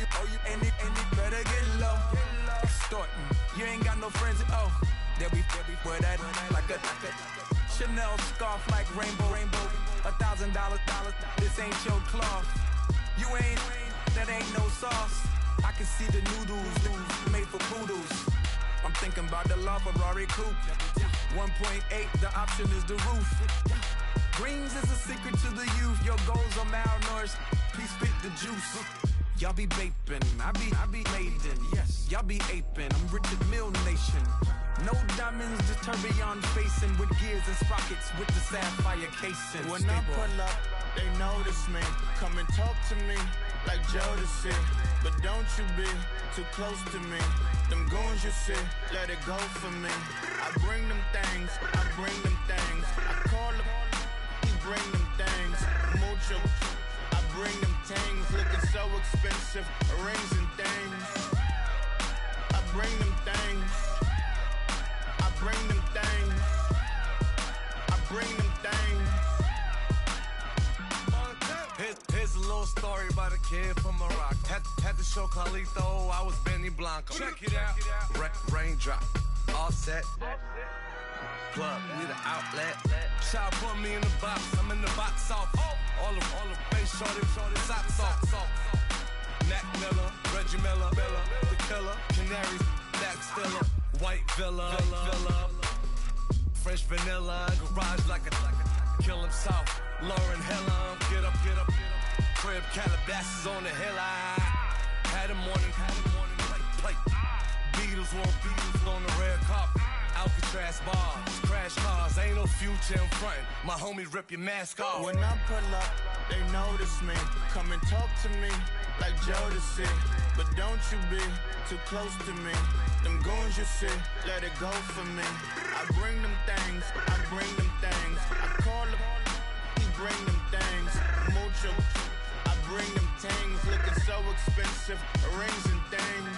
and it better get low. Extorting, you ain't got no friends. Oh, there we wear that like a Chanel scarf like rainbow. $1,000, this ain't your cloth. You ain't, that ain't no sauce. I can see the noodles made for poodles. I'm thinking about the LaFerrari coupe. 1.8, the option is the roof. Greens is a secret to the youth. Your goals are malnourished. Please spit the juice. Y'all be vaping, I be laden. Yes, y'all be aping. I'm Richard Mill Nation. No diamonds, just tourbillon facing with gears and sprockets with the sapphire casing. When I pull up, they notice me. Come and talk to me like Jodeci. But don't you be too close to me. Them goons you see, let it go for me. I bring them things, I bring them things. I call them, he bring them things. Mucho, I bring them things. Looking so expensive, rings and things. I bring them things. I bring them things. I bring them things. Here's a little story about a kid from Morocco. Had to show Carlito I was Benny Blanco. Check it out. Raindrop, offset. Plug, we the outlet. Child put me in the box, I'm in the box off. All the face shorty, socks off. Mac Miller, Reggie Miller, the killer, Canaries, Black Stiller, White Villa, Fresh vanilla, garage like a kill him south. Lauren Hiller, get up. Crib Calabasas on the hill. I had a morning plate. Beatles on the red carpet. Alcatraz bars, crash cars, ain't no future in front. My homies rip your mask off. When I pull up, they notice me. Come and talk to me like Jodeci. But don't you be too close to me. Them goons you see, let it go for me. I bring them things, I bring them things. I call them, he bring them things. Mucho, I bring them things. Looking so expensive, rings and things.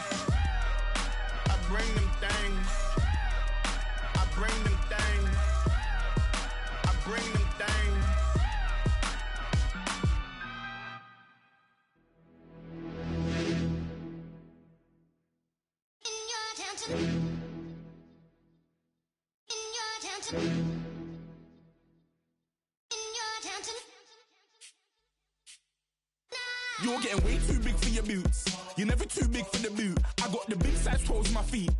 I bring them things. I bring them things. I bring them things. In your attention. In your attention. You're getting way too big for your boots. You're never too big for the boot. I got the big size toes on my feet.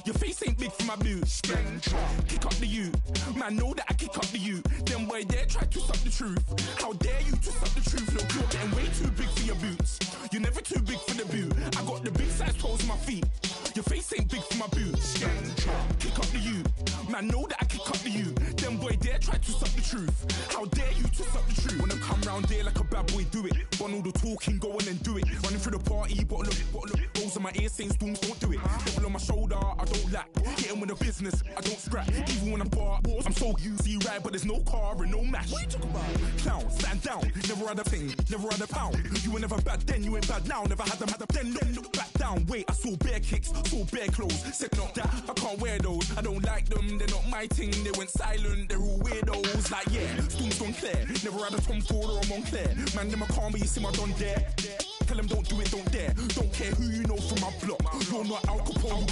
Your face ain't big for my boots. Kick up the you. Man, know that I kick up the you. Them boy there try to suck the truth. How dare you to suck the truth? Look, you're getting way too big for your boots. You're never too big for the boot. I got the big size toes on my feet. Your face ain't big for my boots. Kick up the you. Man, know that I kick up the you. Them boy there try to suck the truth. How dare you to suck the truth? Wanna come round there like a bad boy, do it. Want all the talking, go on and do it. Running through the party, bottle up. Rolls on my ear saying storms, don't do it. Devil on my shoulder, I don't lack. Getting with the business, I don't scrap. Even when I'm bar, I'm so easy right, but there's no car and no match. What you talking about? Clown, stand down. Never had a thing, never had a pound. You were never bad then, you ain't bad now. Never had them, then look back down. Wait, I saw bare kicks, saw bare clothes. Said not that, I can't wear those. I don't like them, they're not my thing. They went silent, they're all weirdos. Like yeah, storms don't clear. Never had a Tom Ford or a Montclair. Man, them I can't, but you see my don there. Tell them don't do it, don't dare. Don't care who you know from my block. You're not Al Capone.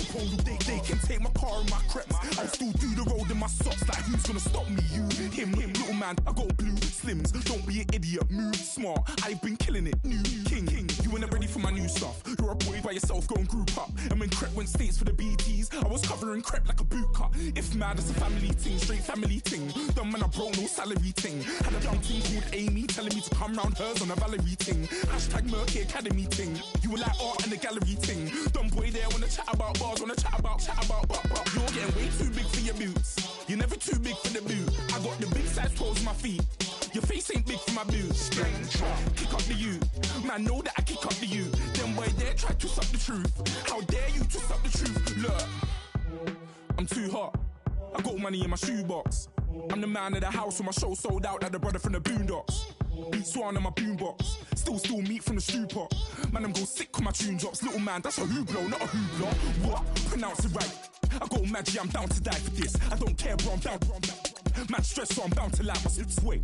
They can take my car and my creps. I still do the road in my socks. Like who's gonna stop me? You, him, little man. I got blue slims. Don't be an idiot. Move smart. I've been killing it. New king. You ain't ready for my new stuff. You're a boy by yourself. Go and group up. And when Crep went states for the BTs, I was covering Crep like a boot cut. If mad, it's a family thing. Straight family thing. Dumb man, I broke no salary thing. Had a young thing called Amy telling me to come round hers on a Valerie thing. Hashtag Murky Academy thing. You were like art and the gallery thing. Dumb boy there wanna chat about bars, wanna chat about. You're getting way too big for your boots. You're never too big for the boot. I got the big size toes on my feet. Your face ain't big for my boots. Kick up the you. Man, know that I kick up the you. Them boy there try to suck the truth. How dare you to suck the truth? Look, I'm too hot. I got money in my shoebox. I'm the man of the house when my show sold out like the brother from the Boondocks. Beat Swan on my boombox. Still meat from the stew pot. Man, I'm go sick when my tune drops. Little man, that's a hooplo, not a hoopla. What? Pronounce it right. I got magic, I'm down to die for this. I don't care, bro, I'm down. Man, stress, so I'm bound to lie. My sway.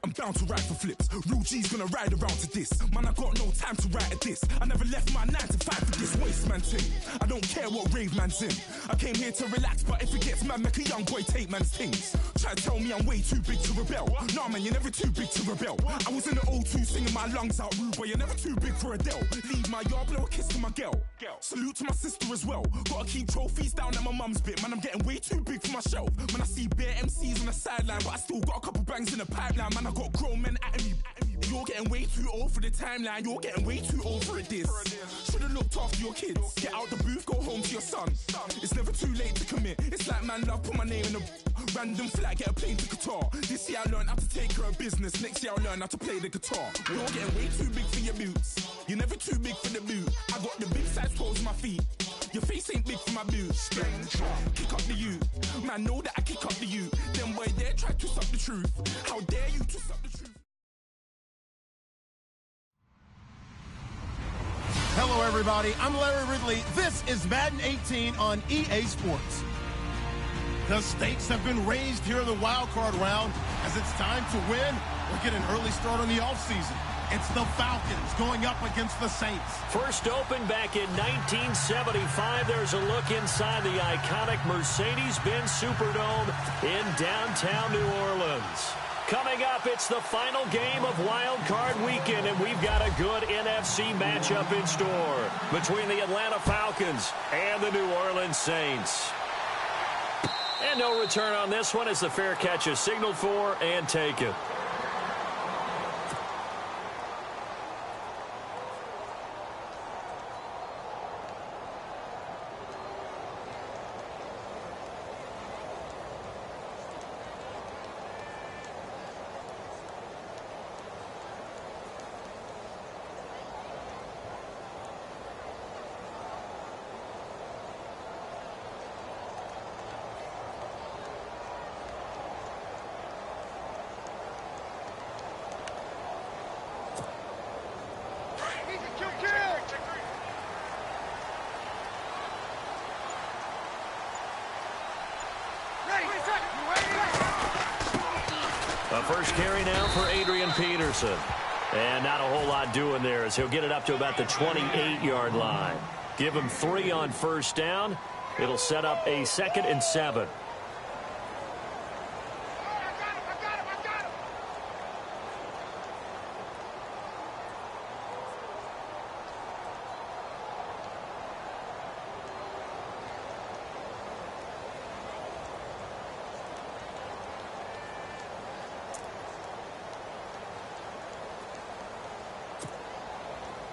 I'm down to ride for flips. Real G's gonna ride around to this. Man, I got no time to write a diss. I never left my 9 to 5 for this waste man thing. I don't care what rave man's in. I came here to relax, but if it gets mad, make a young boy take man's things. Try to tell me I'm way too big to rebel. Nah, man, you're never too big to rebel. I was in the O2 singing my lungs out, rude boy. You're never too big for Adele. Leave my yard, blow a kiss to my girl. Salute to my sister as well. Gotta keep trophies down at my mum's bit. Man, I'm getting way too big for my shelf. Man, I see bare MCs on the sideline, but I still got a couple bangs in the pipeline. Man, I got grown men at me. You're getting way too old for the timeline. You're getting way too old for a diss. Should've looked after your kids. Get out the booth, go home to your son. It's never too late to commit. It's like man love, put my name in a random flight, get a plane to Qatar. This year I learned how to take care of business. Next year I learn how to play the guitar. You're getting way too big for your boots. You're never too big for the boot. I got the big size toes on my feet. Your face ain't big for my boots. Kick up the you. Man, know that I kick up the you. Them boy there try to twist up the truth. How dare you twist up the truth? Hello, everybody. I'm Larry Ridley. This is Madden 18 on EA Sports. The stakes have been raised here in the wild card round as it's time to win or get an early start on the offseason. It's the Falcons going up against the Saints. First opened back in 1975. There's a look inside the iconic Mercedes-Benz Superdome in downtown New Orleans. Coming up, it's the final game of Wild Card Weekend, and we've got a good NFC matchup in store between the Atlanta Falcons and the New Orleans Saints. And no return on this one as the fair catch is signaled for and taken. A first carry now for Adrian Peterson. And not a whole lot doing there as he'll get it up to about the 28-yard line. Give him 3 on first down. It'll set up a 2nd and 7.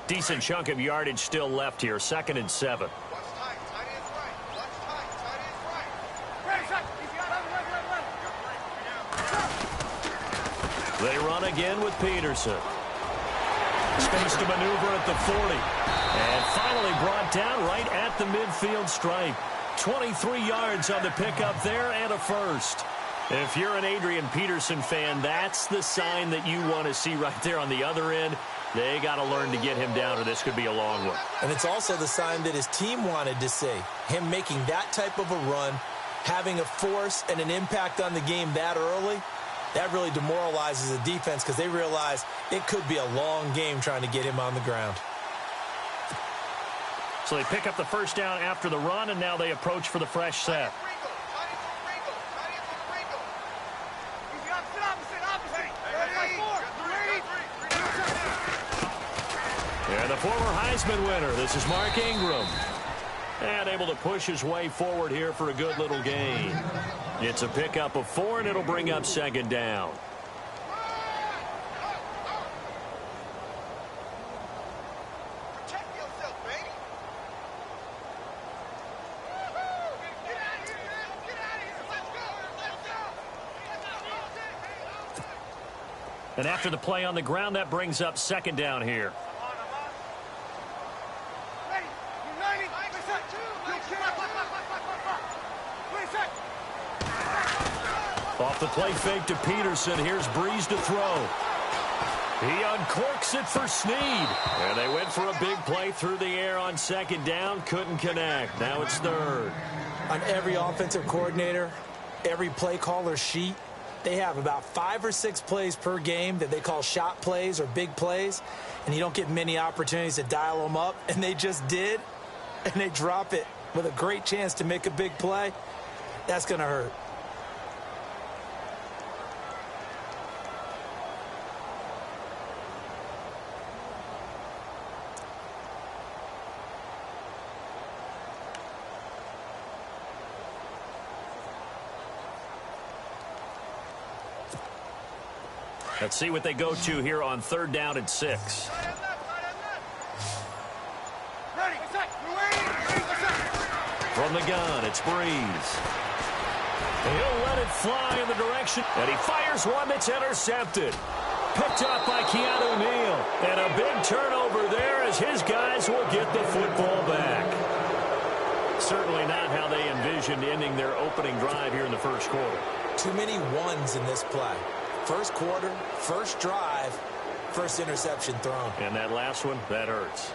Decent chunk of yardage still left here. 2nd and 7. They run again with Peterson. Space to maneuver at the 40. And finally brought down right at the midfield stripe. 23 yards on the pickup there and a first. If you're an Adrian Peterson fan, that's the sign that you want to see right there on the other end. They got to learn to get him down, or this could be a long one. And it's also the sign that his team wanted to see. Him making that type of a run, having a force and an impact on the game that early, that really demoralizes the defense because they realize it could be a long game trying to get him on the ground. So they pick up the first down after the run, and now they approach for the fresh set. And the former Heisman winner, this is Mark Ingram. And able to push his way forward here for a good little gain. It's a pickup of 4, and it'll bring up 2nd down. And after the play on the ground, that brings up 2nd down here. Off the play fake to Peterson. Here's Breeze to throw. He uncorks it for Snead. And they went for a big play through the air on 2nd down. Couldn't connect. Now it's 3rd. On every offensive coordinator, every play caller sheet, they have about 5 or 6 plays per game that they call shot plays or big plays, and you don't get many opportunities to dial them up, and they just did, and they drop it with a great chance to make a big play. That's going to hurt. Let's see what they go to here on 3rd down and 6. From the gun, it's Breeze. He'll let it fly in the direction, and he fires one that's intercepted. Picked up by Keanu Neal. And a big turnover there as his guys will get the football back. Certainly not how they envisioned ending their opening drive here in the first quarter. Too many ones in this play. First quarter, first drive, first interception thrown. And that last one, that hurts.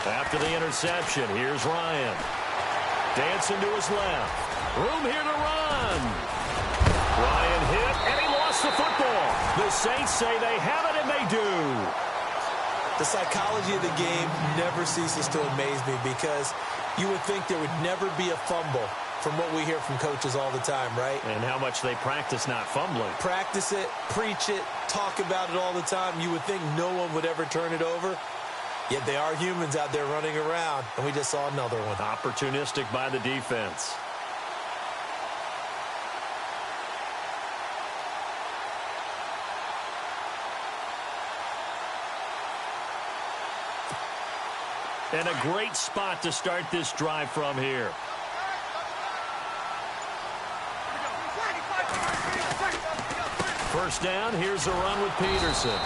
After the interception, here's Ryan. Dancing to his left. Room here to run. Ryan hit, and he lost the football. The Saints say they have it, and they do. The psychology of the game never ceases to amaze me because you would think there would never be a fumble from what we hear from coaches all the time, right? And how much they practice not fumbling. Practice it, preach it, talk about it all the time. You would think no one would ever turn it over. Yet they are humans out there running around, and we just saw another one. Opportunistic by the defense. And a great spot to start this drive from here. First down, here's a run with Peterson.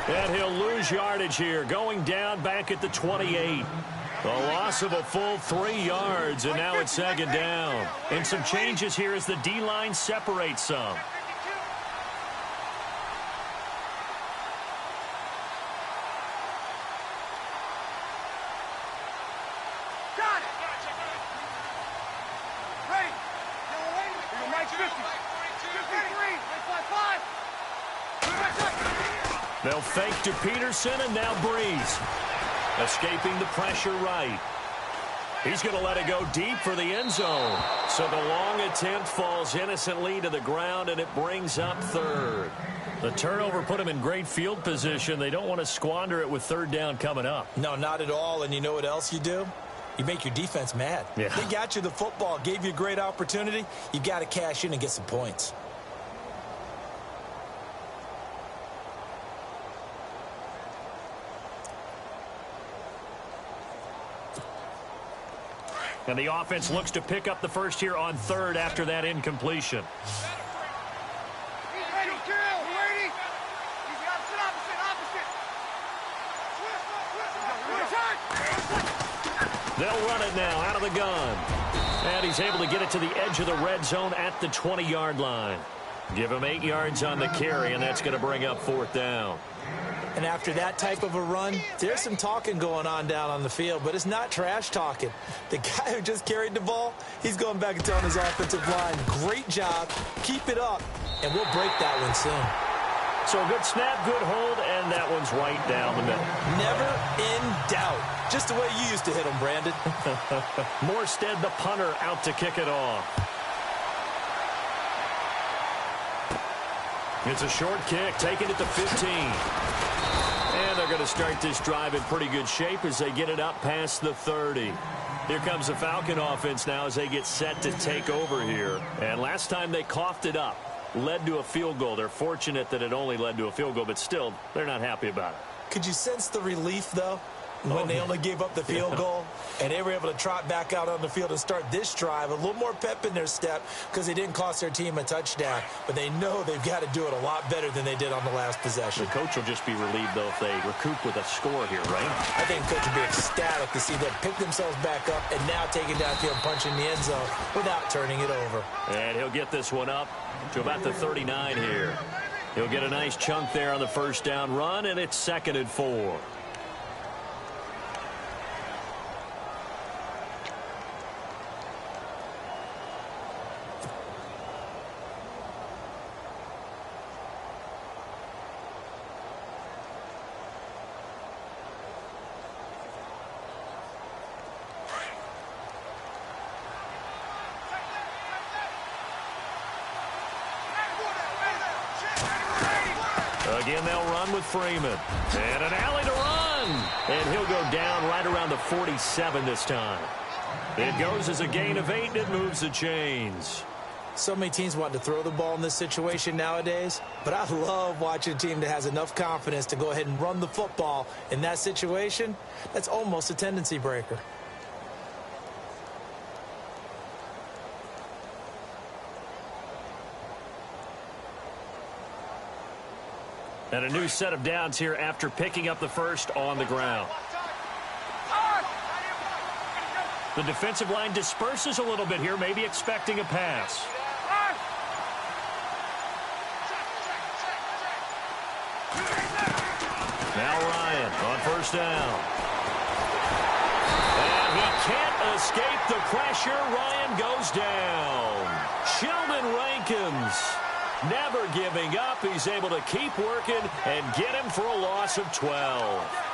And he'll lose yardage here, going down back at the 28. A loss of a full 3 yards, and now it's 2nd down. And some changes here as the D-line separates some. They'll fake to Peterson, and now Breeze. Escaping the pressure right. He's going to let it go deep for the end zone. So the long attempt falls innocently to the ground, and it brings up 3rd. The turnover put him in great field position. They don't want to squander it with 3rd down coming up. No, not at all. And you know what else you do? You make your defense mad. Yeah. They got you the football, gave you a great opportunity. You got to cash in and get some points. And the offense looks to pick up the first here on 3rd after that incompletion. They'll run it now out of the gun. And he's able to get it to the edge of the red zone at the 20-yard line. Give him 8 yards on the carry, and that's going to bring up 4th down. And after that type of a run, there's some talking going on down on the field, but it's not trash talking. The guy who just carried the ball, he's going back and telling his offensive line, great job, keep it up, and we'll break that one soon. So a good snap, good hold, and that one's right down the middle. Never in doubt. Just the way you used to hit them, Brandon. Morstead, the punter, out to kick it off. It's a short kick, taking it to 15. And they're going to start this drive in pretty good shape as they get it up past the 30. Here comes the Falcon offense now as they get set to take over here. And last time they coughed it up, led to a field goal. They're fortunate that it only led to a field goal, but still, they're not happy about it. Could you sense the relief, though? when they only gave up the field goal, and they were able to trot back out on the field and start this drive. A little more pep in their step because they didn't cost their team a touchdown, but they know they've got to do it a lot better than they did on the last possession. The coach will just be relieved, though, if they recoup with a score here, right? I think the coach will be ecstatic to see them pick themselves back up and now take it downfield and punch in the end zone without turning it over. And he'll get this one up to about the 39 here. He'll get a nice chunk there on the first down run, and it's 2nd and 4. Again, they'll run with Freeman. And an alley to run. And he'll go down right around the 47 this time. It goes as a gain of 8, and it moves the chains. So many teams want to throw the ball in this situation nowadays, but I love watching a team that has enough confidence to go ahead and run the football in that situation. That's almost a tendency breaker. And a new set of downs here after picking up the first on the ground. The defensive line disperses a little bit here, maybe expecting a pass. Now Ryan on first down. And he can't escape the pressure. Ryan goes down. Sheldon Rankins never giving up. He's able to keep working and get him for a loss of 12.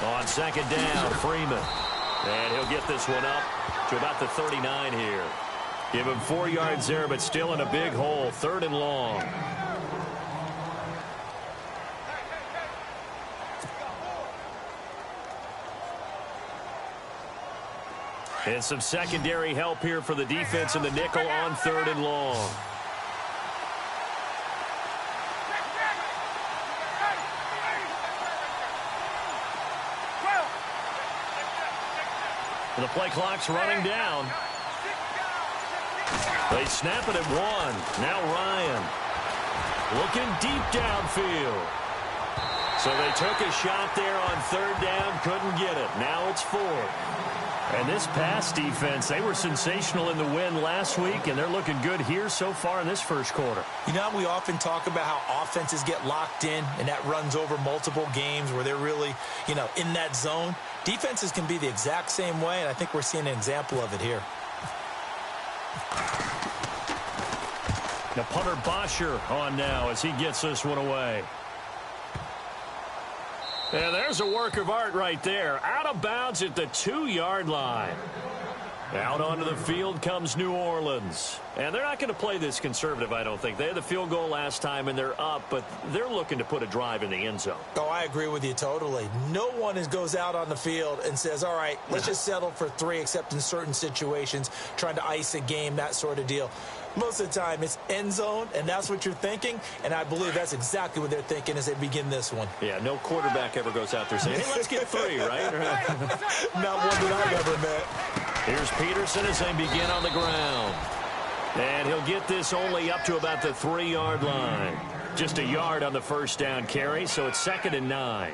On second down, Freeman. And he'll get this one up to about the 39 here. Give him 4 yards there, but still in a big hole. 3rd and long. And some secondary help here for the defense in the nickel on 3rd and long. The play clock's running down. They snap it at 1. Now Ryan looking deep downfield. So they took a shot there on 3rd down, couldn't get it. Now it's 4th. And this pass defense, they were sensational in the win last week, and they're looking good here so far in this first quarter. You know, we often talk about how offenses get locked in, and that runs over multiple games where they're really, in that zone. Defenses can be the exact same way, and I think we're seeing an example of it here. Now punter Bosher on now as he gets this one away. And there's a work of art right there. Out of bounds at the 2-yard line. Out onto the field comes New Orleans. And they're not going to play this conservative, I don't think. They had the field goal last time, and they're up, but they're looking to put a drive in the end zone. Oh, I agree with you totally. No one goes out on the field and says, all right, let's just settle for 3, except in certain situations, trying to ice a game, that sort of deal. Most of the time, it's end zone, and that's what you're thinking, and I believe that's exactly what they're thinking as they begin this one. Yeah, no quarterback ever goes out there saying, hey, let's get 3, right? Not one that I've ever met. Here's Peterson as they begin on the ground. And he'll get this only up to about the 3-yard line. Just a yard on the first down carry, so it's 2nd and 9.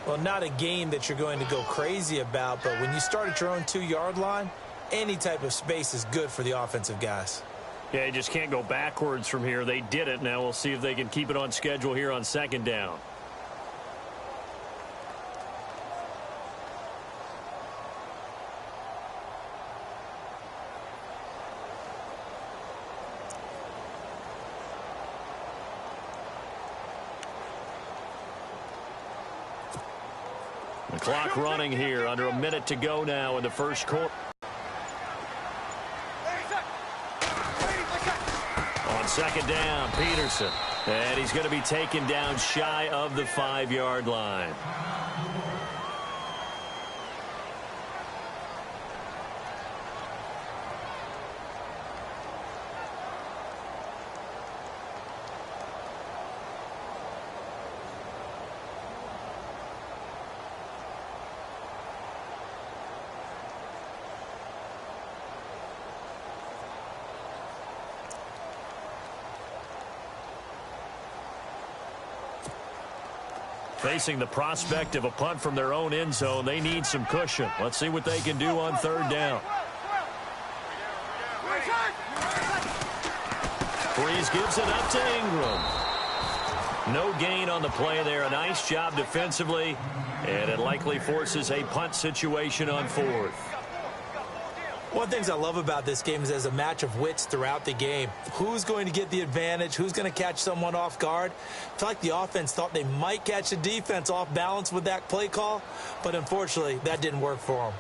Well, not a game that you're going to go crazy about, but when you start at your own 2-yard line, any type of space is good for the offensive guys. Yeah, you just can't go backwards from here. They did it. Now we'll see if they can keep it on schedule here on 2nd down. Clock running here. Under a minute to go now in the first quarter. On second down, Peterson. And he's going to be taken down shy of the 5-yard line. Facing the prospect of a punt from their own end zone, they need some cushion. Let's see what they can do on third down. Breeze gives it up to Ingram. No gain on the play there. A nice job defensively, and it likely forces a punt situation on fourth. One of the things I love about this game is there's a match of wits throughout the game. Who's going to get the advantage? Who's going to catch someone off guard? I feel like the offense thought they might catch the defense off balance with that play call, but unfortunately, that didn't work for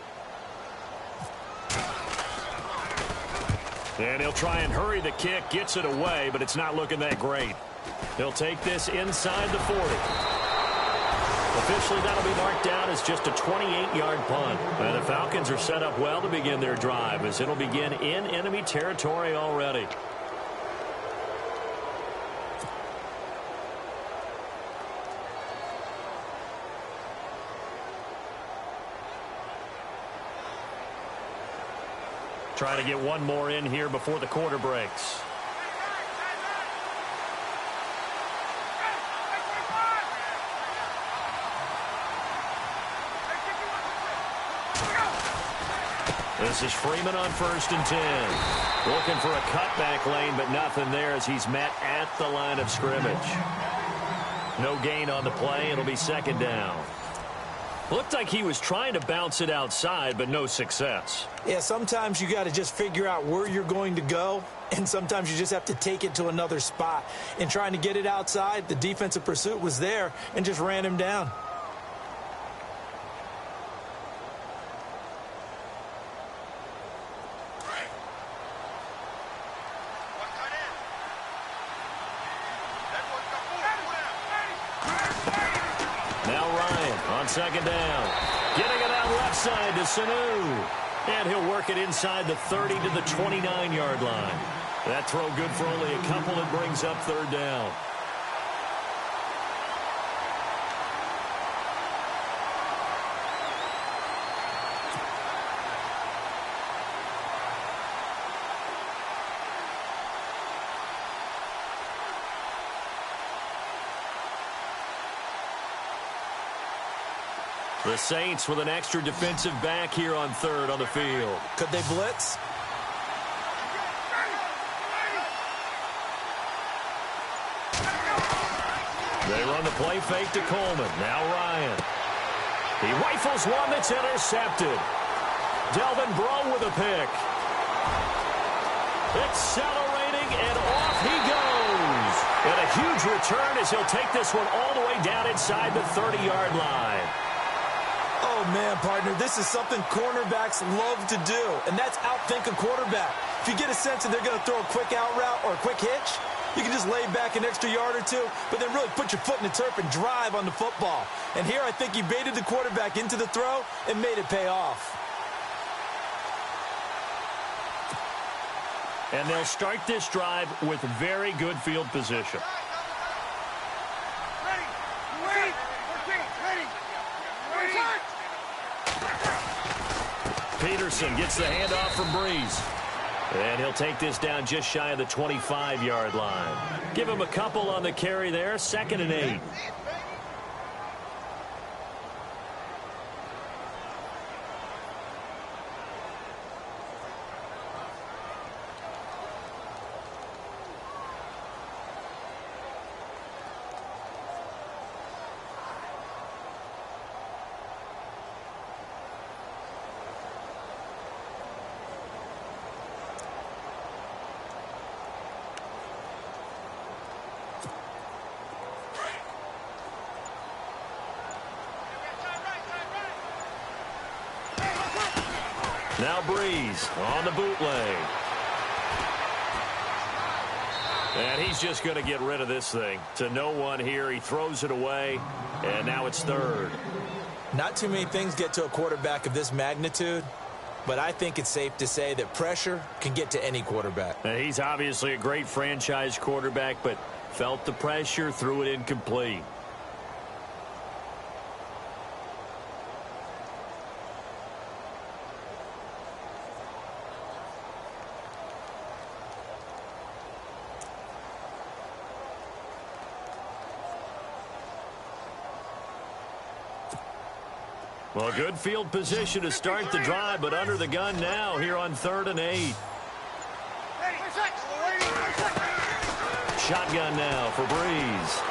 them. And he'll try and hurry the kick, gets it away, but it's not looking that great. He'll take this inside the 40. Officially, that'll be marked down as just a 28-yard punt. And the Falcons are set up well to begin their drive, as it'll begin in enemy territory already. Trying to get one more in here before the quarter breaks. This is Freeman on 1st and 10. Looking for a cutback lane, but nothing there as he's met at the line of scrimmage. No gain on the play. It'll be second down. Looked like he was trying to bounce it outside, but no success. Yeah, sometimes you got to just figure out where you're going to go, and sometimes you just have to take it to another spot. In trying to get it outside, the defensive pursuit was there and just ran him down. On second down, getting it out left side to Sanu. And he'll work it inside the 30 to the 29-yard line. That throw good for only a couple. It brings up third down. The Saints with an extra defensive back here on third on the field. Could they blitz? They run the play fake to Coleman. Now Ryan. He rifles one that's intercepted. Delvin Breaux with a pick. Accelerating, and off he goes. And a huge return as he'll take this one all the way down inside the 30-yard line. Oh, man, partner, this is something cornerbacks love to do, and that's outthink a quarterback. If you get a sense that they're going to throw a quick out route or a quick hitch, you can just lay back an extra yard or two, but then really put your foot in the turf and drive on the football. And here I think he baited the quarterback into the throw and made it pay off. And they'll start this drive with very good field position. Peterson gets the handoff from Breeze. And he'll take this down just shy of the 25-yard line. Give him a couple on the carry there. 2nd and 8. Now Breeze on the bootleg. And he's just going to get rid of this thing. To no one here. He throws it away, and now it's third. Not too many things get to a quarterback of this magnitude, but I think it's safe to say that pressure can get to any quarterback. And he's obviously a great franchise quarterback, but felt the pressure, threw it incomplete. Well, good field position to start the drive, but under the gun now here on 3rd and 8. Shotgun now for Breeze.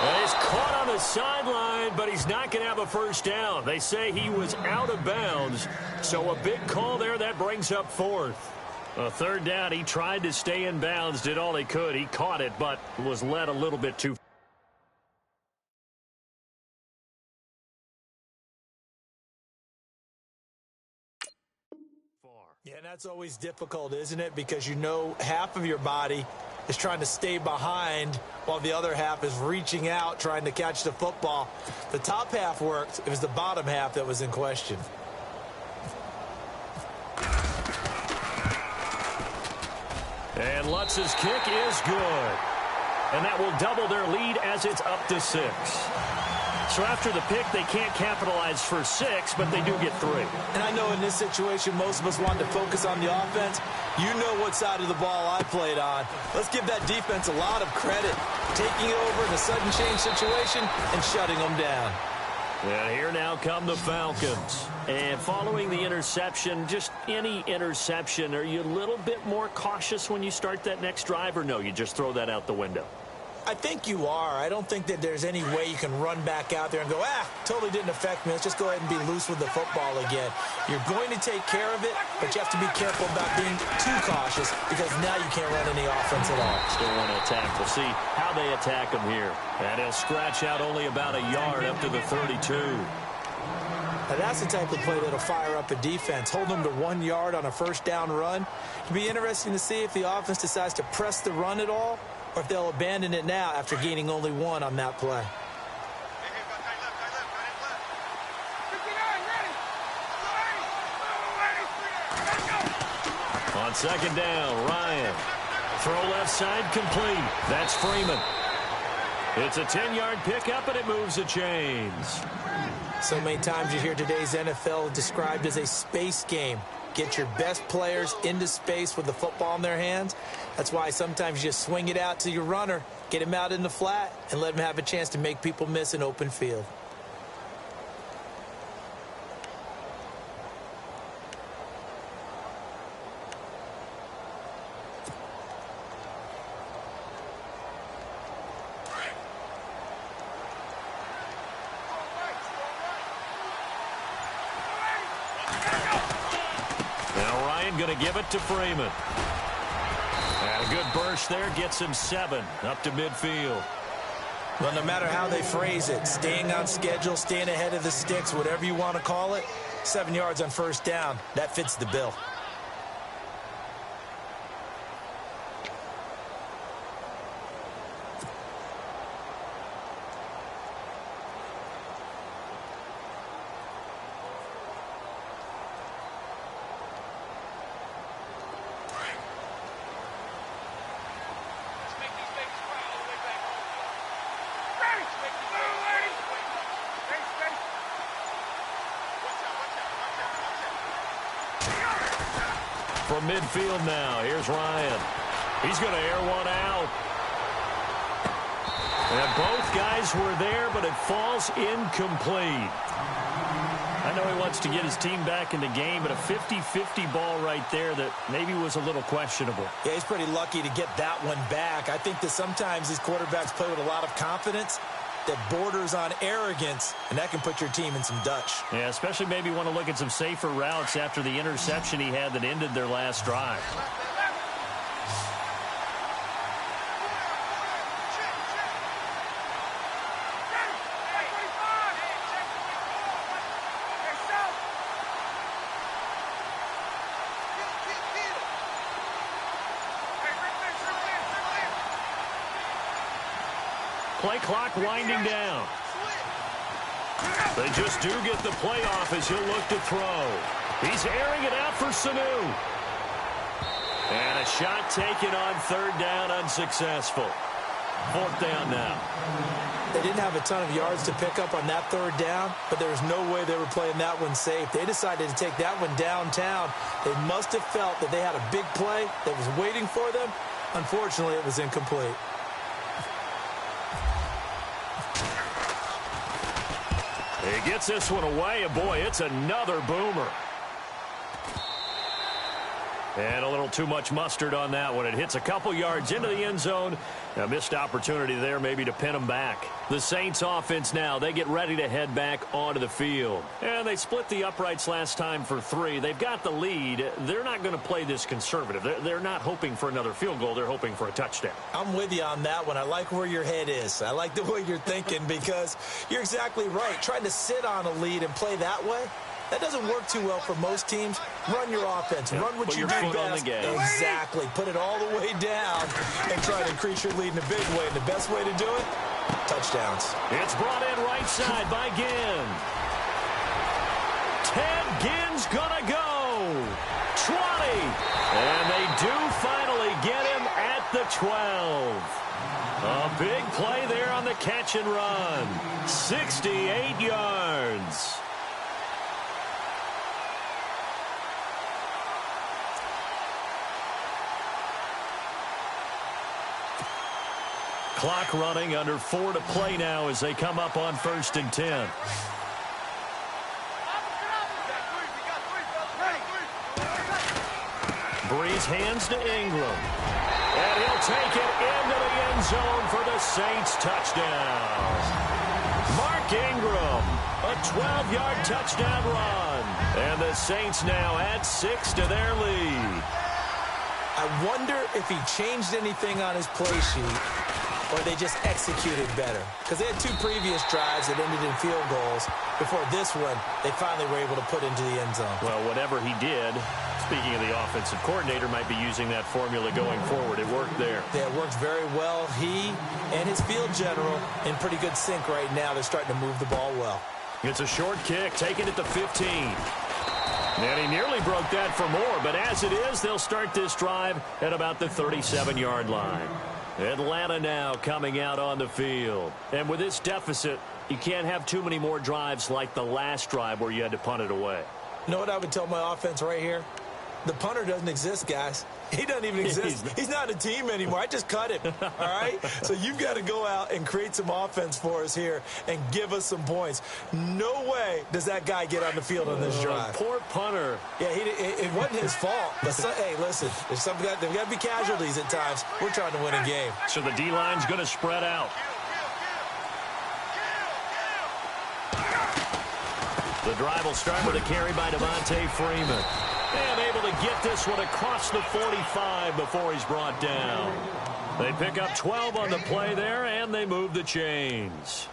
And he's caught on the sideline, but he's not going to have a first down. They say he was out of bounds, so a big call there. That brings up 4th. A 3rd down, he tried to stay in bounds, did all he could. He caught it, but was led a little bit too far. Yeah, and that's always difficult, isn't it? Because you know half of your body is trying to stay behind while the other half is reaching out, trying to catch the football. The top half worked. It was the bottom half that was in question. And Lutz's kick is good. And that will double their lead as it's up to 6. So after the pick, they can't capitalize for 6, but they do get 3. And I know in this situation, most of us wanted to focus on the offense. You know what side of the ball I played on. Let's give that defense a lot of credit. Taking it over in a sudden change situation and shutting them down. And here now come the Falcons. And following the interception, just any interception, are you a little bit more cautious when you start that next drive, or no, you just throw that out the window? I think you are. I don't think that there's any way you can run back out there and go, totally didn't affect me. Let's just go ahead and be loose with the football again. You're going to take care of it, but you have to be careful about being too cautious because now you can't run any offense at all. Still want to attack. We'll see how they attack him here. And he'll scratch out only about a yard up to the 32. Now that's the type of play that'll fire up a defense. Hold them to 1 yard on a first down run. It'll be interesting to see if the offense decides to press the run at all, or if they'll abandon it now after gaining only 1 on that play. On 2nd down, Ryan. Throw left side complete. That's Freeman. It's a 10-yard pickup, and it moves the chains. So many times you hear today's NFL described as a space game. Get your best players into space with the football in their hands. That's why sometimes you just swing it out to your runner, get him out in the flat, and let him have a chance to make people miss an open field. Going to give it to Freeman. And a good burst there gets him 7 up to midfield. Well, no matter how they phrase it, staying on schedule, staying ahead of the sticks, whatever you want to call it, 7 yards on first down, that fits the bill. From midfield now, here's Ryan. He's going to air one out. And both guys were there, but it falls incomplete. I know he wants to get his team back in the game, but a 50-50 ball right there that maybe was a little questionable. Yeah, he's pretty lucky to get that one back. I think that sometimes these quarterbacks play with a lot of confidence that borders on arrogance, and that can put your team in some Dutch. Yeah, especially maybe want to look at some safer routes after the interception he had that ended their last drive. Play clock winding down. They just do get the play off as he'll look to throw. He's airing it out for Sanu. And a shot taken on third down, unsuccessful. Fourth down now. They didn't have a ton of yards to pick up on that third down, but there was no way they were playing that one safe. They decided to take that one downtown. They must have felt that they had a big play that was waiting for them. Unfortunately, it was incomplete. He gets this one away, and boy, it's another boomer. And a little too much mustard on that one. It hits a couple yards into the end zone. A missed opportunity there maybe to pin them back. The Saints offense now, they get ready to head back onto the field. And they split the uprights last time for 3. They've got the lead. They're not going to play this conservative. They're not hoping for another field goal. They're hoping for a touchdown. I'm with you on that one. I like where your head is. I like the way you're thinking because you're exactly right. Trying to sit on a lead and play that way, that doesn't work too well for most teams. Run your offense. Yep. Run what you do best. Exactly. Put it all the way down and try to increase your lead in a big way. And the best way to do it, touchdowns. It's brought in right side by Ginn. Ted Ginn's going to go. 20. And they do finally get him at the 12. A big play there on the catch and run. 68 yards. Clock running, under 4 to play now as they come up on 1st and 10. Breeze hands to Ingram. And he'll take it into the end zone for the Saints touchdown. Mark Ingram, a 12-yard touchdown run. And the Saints now add 6 to their lead. I wonder if he changed anything on his play sheet, or they just executed better. Because they had 2 previous drives that ended in field goals. Before this one, they finally were able to put into the end zone. Well, whatever he did, speaking of the offensive coordinator, might be using that formula going forward. It worked there. Yeah, it worked very well. He and his field general in pretty good sync right now. They're starting to move the ball well. It's a short kick, taken at the 15. And he nearly broke that for more, but as it is, they'll start this drive at about the 37-yard line. Atlanta now coming out on the field. And with this deficit, you can't have too many more drives like the last drive where you had to punt it away. You know what I would tell my offense right here? The punter doesn't exist, guys. He doesn't even exist. He's not a team anymore. I just cut him, all right? So you've got to go out and create some offense for us here and give us some points. No way does that guy get on the field on this drive. Poor punter. Yeah, it wasn't his fault. But hey, listen, there's got to be casualties at times. We're trying to win a game. So the D-line's going to spread out. The drive will start with a carry by Devontae Freeman. And able to get this one across the 45 before he's brought down. They pick up 12 on the play there, and they move the chains.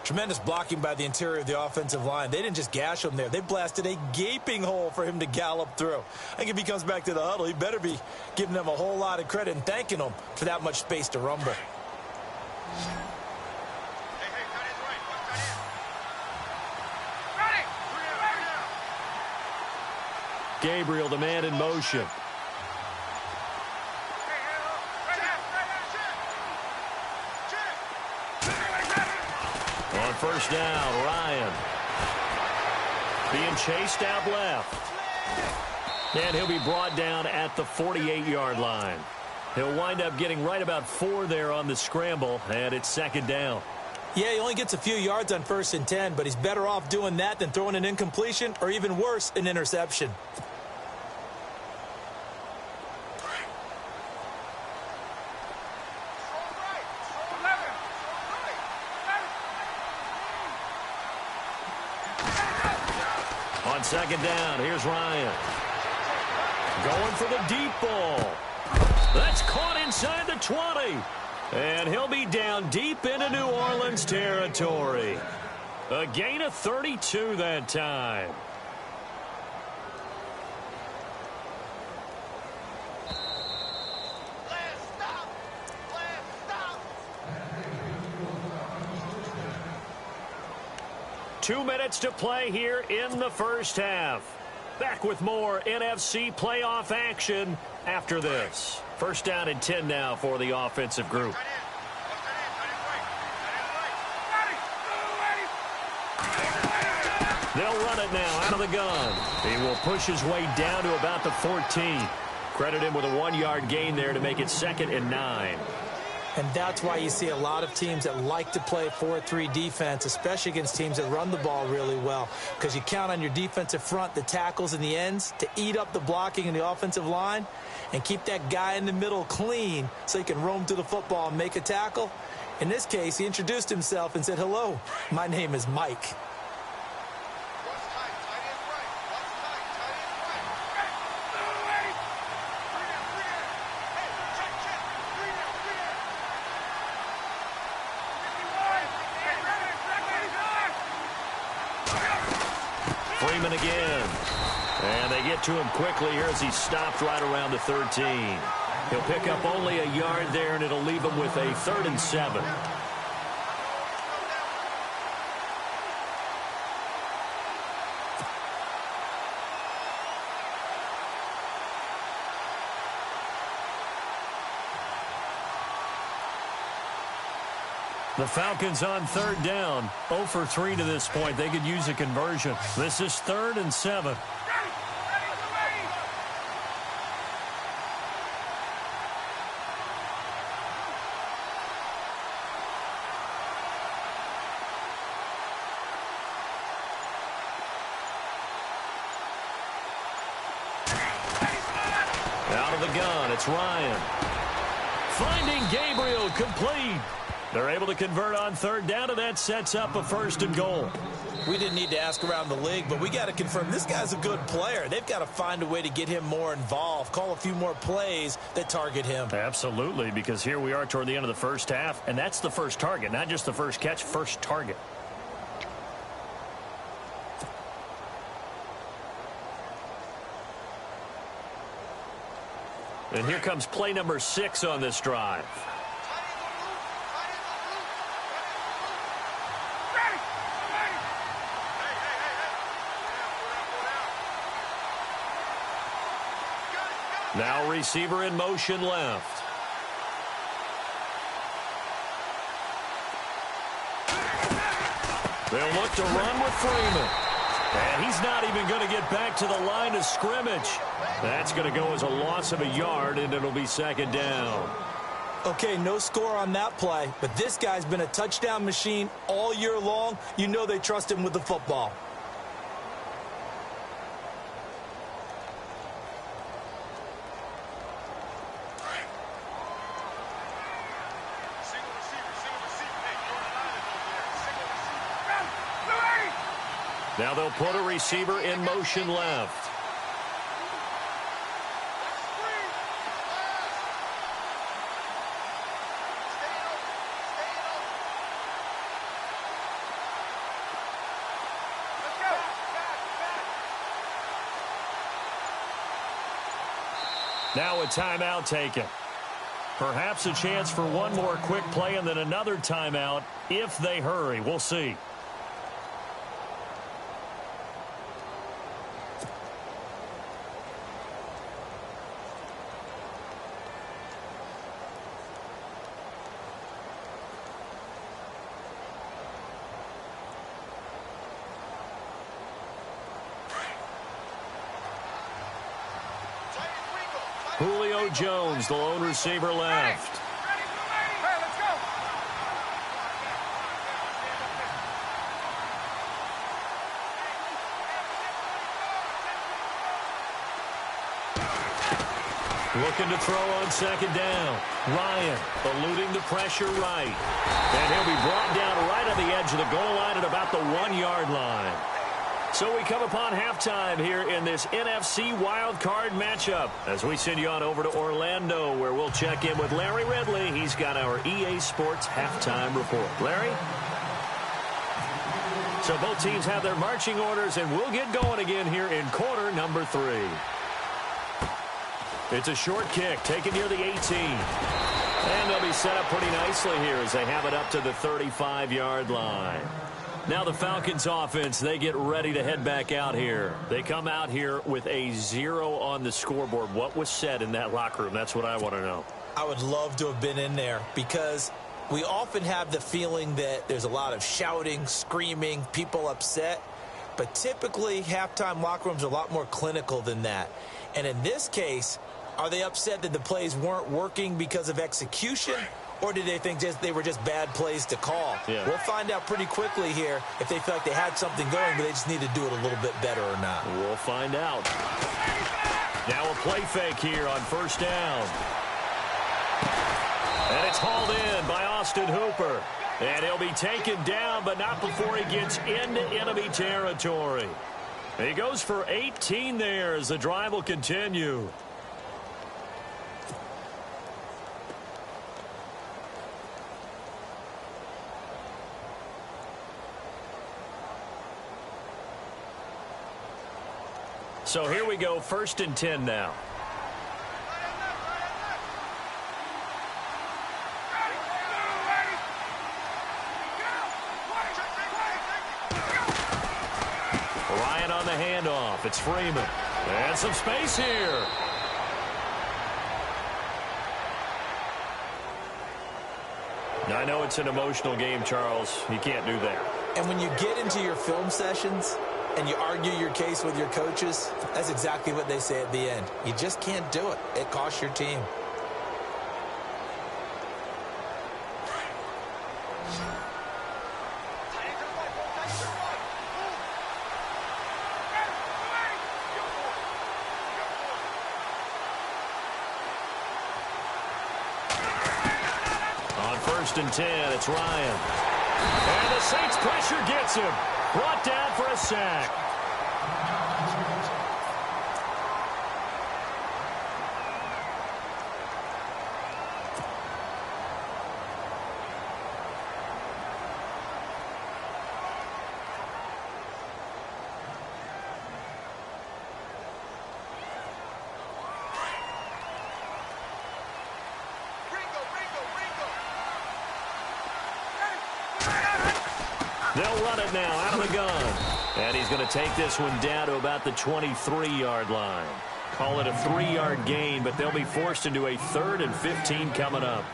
Tremendous blocking by the interior of the offensive line. They didn't just gash him there. They blasted a gaping hole for him to gallop through. I think if he comes back to the huddle, he better be giving them a whole lot of credit and thanking them for that much space to rumble. Gabriel, the man in motion. On first down, Ryan. Being chased out left. And he'll be brought down at the 48-yard line. He'll wind up getting right about 4 there on the scramble, and it's 2nd down. Yeah, he only gets a few yards on 1st and 10, but he's better off doing that than throwing an incompletion or even worse, an interception. On 2nd down, here's Ryan. Going for the deep ball. That's caught inside the 20. And he'll be down deep into New Orleans territory. A gain of 32 that time. 2 minutes to play here in the first half. Back with more NFC playoff action after this. First down and 10 now for the offensive group. They'll run it now out of the gun. He will push his way down to about the 14. Credit him with a 1-yard gain there to make it 2nd and 9. And that's why you see a lot of teams that like to play 4-3 defense, especially against teams that run the ball really well, because you count on your defensive front, the tackles and the ends, to eat up the blocking in the offensive line and keep that guy in the middle clean so he can roam to the football and make a tackle. In this case, he introduced himself and said, "Hello, my name is Mike." Freeman again. And they get to him quickly here as he stopped right around the 13. He'll pick up only a yard there, and it'll leave him with a 3rd and 7. The Falcons on 3rd down. 0 for 3 to this point. They could use a conversion. This is 3rd and 7. Out of the gun, it's Ryan. Finding Gabriel, complete. They're able to convert on 3rd down, and that sets up a 1st and goal. We didn't need to ask around the league, but we got to confirm this guy's a good player. They've got to find a way to get him more involved, call a few more plays that target him. Absolutely, because here we are toward the end of the first half, and that's the first target, not just the first catch, first target. And here comes play number 6 on this drive. Now receiver in motion left. They'll look to run with Freeman. And he's not even going to get back to the line of scrimmage. That's going to go as a loss of a yard, and it'll be 2nd down. Okay, no score on that play, but this guy's been a touchdown machine all year long. You know they trust him with the football. Now they'll put a receiver in motion left. Now a timeout taken. Perhaps a chance for one more quick play and then another timeout if they hurry. We'll see. Julio Jones, the lone receiver left. Looking to throw on 2nd down. Ryan eluding the pressure right. And he'll be brought down right on the edge of the goal line at about the 1-yard line. So we come upon halftime here in this NFC wildcard matchup as we send you on over to Orlando, where we'll check in with Larry Ridley. He's got our EA Sports halftime report. Larry? So both teams have their marching orders, and we'll get going again here in quarter number 3. It's a short kick taken near the 18. And they'll be set up pretty nicely here as they have it up to the 35-yard line. Now the Falcons offense, they get ready to head back out here. They come out here with a 0 on the scoreboard. What was said in that locker room? That's what I want to know. I would love to have been in there because we often have the feeling that there's a lot of shouting, screaming, people upset. But typically, halftime locker rooms are a lot more clinical than that. And in this case, are they upset that the plays weren't working because of execution? Or did they think they were just bad plays to call? Yeah. We'll find out pretty quickly here if they feel like they had something going, but they just need to do it a little bit better or not. We'll find out. Now a play fake here on first down. And it's hauled in by Austin Hooper. And he'll be taken down, but not before he gets into enemy territory. He goes for 18 there as the drive will continue. So here we go, 1st and 10 now. Ryan on the handoff. It's Freeman. And some space here. Now, I know it's an emotional game, Charles. You can't do that. And when you get into your film sessions and you argue your case with your coaches, that's exactly what they say at the end. You just can't do it. It costs your team. On 1st and 10, it's Ryan. And the Saints pressure gets him. Brought down for a sack. They'll run it now out of the gun. And he's going to take this one down to about the 23-yard line. Call it a 3-yard gain, but they'll be forced into a 3rd and 15 coming up.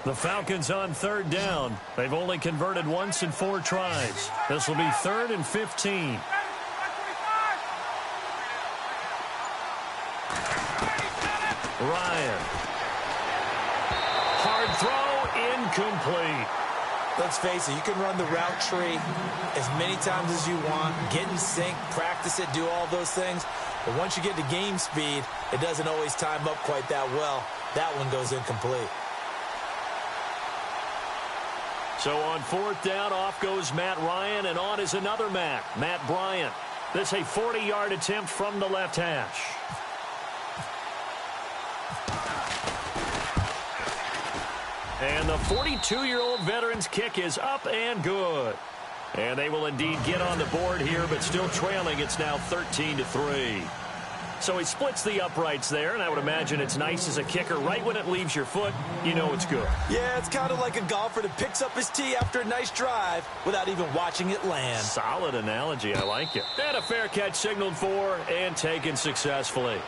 The Falcons on 3rd down. They've only converted once in 4 tries. This will be 3rd and 15. Ryan. Hard throw, incomplete. Let's face it, you can run the route tree as many times as you want, get in sync, practice it, do all those things. But once you get to game speed, it doesn't always time up quite that well. That one goes incomplete. So on 4th down, off goes Matt Ryan, and on is another Matt Bryant. This a 40-yard attempt from the left hash. And the 42-year-old veteran's kick is up and good. And they will indeed get on the board here, but still trailing. It's now 13-3. So he splits the uprights there, and I would imagine it's nice as a kicker. Right when it leaves your foot, you know it's good. Yeah, it's kind of like a golfer that picks up his tee after a nice drive without even watching it land. Solid analogy. I like it. And a fair catch signaled for and taken successfully.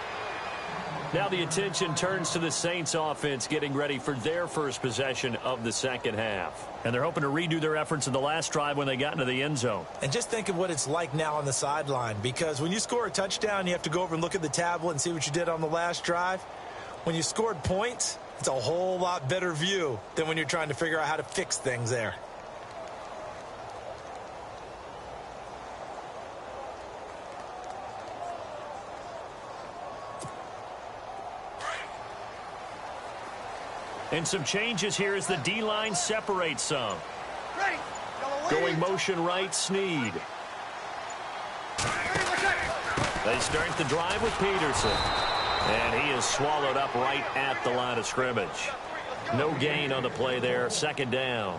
Now the attention turns to the Saints offense getting ready for their first possession of the second half. And they're hoping to redo their efforts in the last drive when they got into the end zone. And just think of what it's like now on the sideline, because when you score a touchdown, you have to go over and look at the tablet and see what you did on the last drive. When you scored points, it's a whole lot better view than when you're trying to figure out how to fix things there. And some changes here as the D-line separates some. Going motion right, Snead. They start the drive with Peterson. And he is swallowed up right at the line of scrimmage. No gain on the play there, 2nd down.